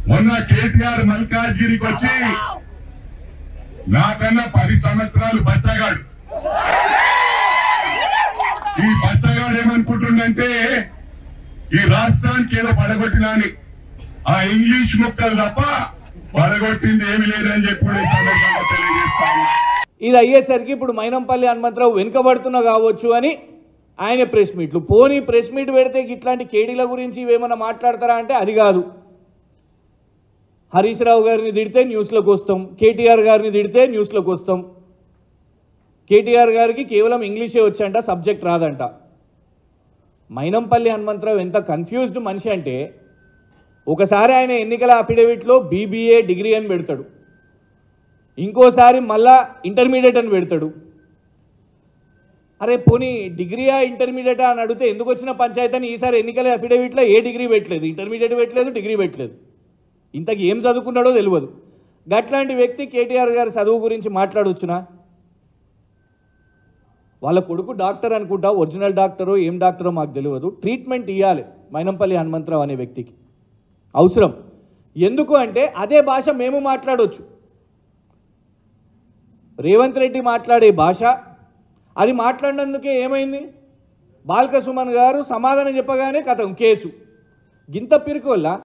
మొన్న కేటీఆర్ మల్కాజ్గిరికి వచ్చి నాకన్నా 10 సంవత్సరాలు బచ్చగాడు. ఈ బచ్చగాడు ఏమనుకుంటుండంటే ఈ రాష్ట్రానికి ఏదో పడగొట్టినాని, ఆ ఇంగ్లీష్ ముక్కలు తప్ప పడగొట్టింది ఏమి లేదని చెప్పి కూడా ఈ సందర్భంగా తెలియజేస్తాను. ఇది అయ్యేసరికి ఇప్పుడు మైనంపల్లి హనుమంతరావు వెనుకబడుతున్నా కావచ్చు అని ఆయన ప్రెస్ మీట్లు. పోనీ ప్రెస్ మీట్ పెడితే ఇట్లాంటి కేడీల గురించి ఇవేమన్నా మాట్లాడతారా అంటే అది కాదు. హరీష్ రావు గారిని తిడితే న్యూస్లోకి వస్తాం, కేటీఆర్ గారిని తిడితే న్యూస్లోకి వస్తాం. కేటీఆర్ గారికి కేవలం ఇంగ్లీషే వచ్చంట, సబ్జెక్ట్ రాదంట. మైనంపల్లి హనుమంతరావు ఎంత కన్ఫ్యూజ్డ్ మనిషి అంటే ఒకసారి ఆయన ఎన్నికల అఫిడవిట్లో బీబీఏ డిగ్రీ అని పెడతాడు, ఇంకోసారి మళ్ళా ఇంటర్మీడియట్ అని పెడతాడు. అరే పోనీ డిగ్రీయా ఇంటర్మీడియటా అని అడిగితే ఎందుకు వచ్చిన పంచాయతీ అని ఈసారి ఎన్నికల అఫిడవిట్లో ఏ డిగ్రీ పెట్టలేదు, ఇంటర్మీడియట్ పెట్టలేదు, డిగ్రీ పెట్టలేదు. ఇంతకు ఏం చదువుకున్నాడో తెలియదు. గట్లాంటి వ్యక్తి కేటీఆర్ గారి చదువు గురించి మాట్లాడవచ్చునా? వాళ్ళ కొడుకు డాక్టర్ అనుకుంటా, ఒరిజినల్ డాక్టరో ఏం డాక్టరో మాకు తెలియదు. ట్రీట్మెంట్ ఇవ్వాలి మైనంపల్లి హనుమంతరావు అనే వ్యక్తికి, అవసరం. ఎందుకు అంటే అదే భాష మేము మాట్లాడవచ్చు. రేవంత్ రెడ్డి మాట్లాడే భాష అది మాట్లాడినందుకే ఏమైంది, బాల్క సుమన్ గారు సమాధానం చెప్పగానే కథం కేసు. గింత పిరికి వల్ల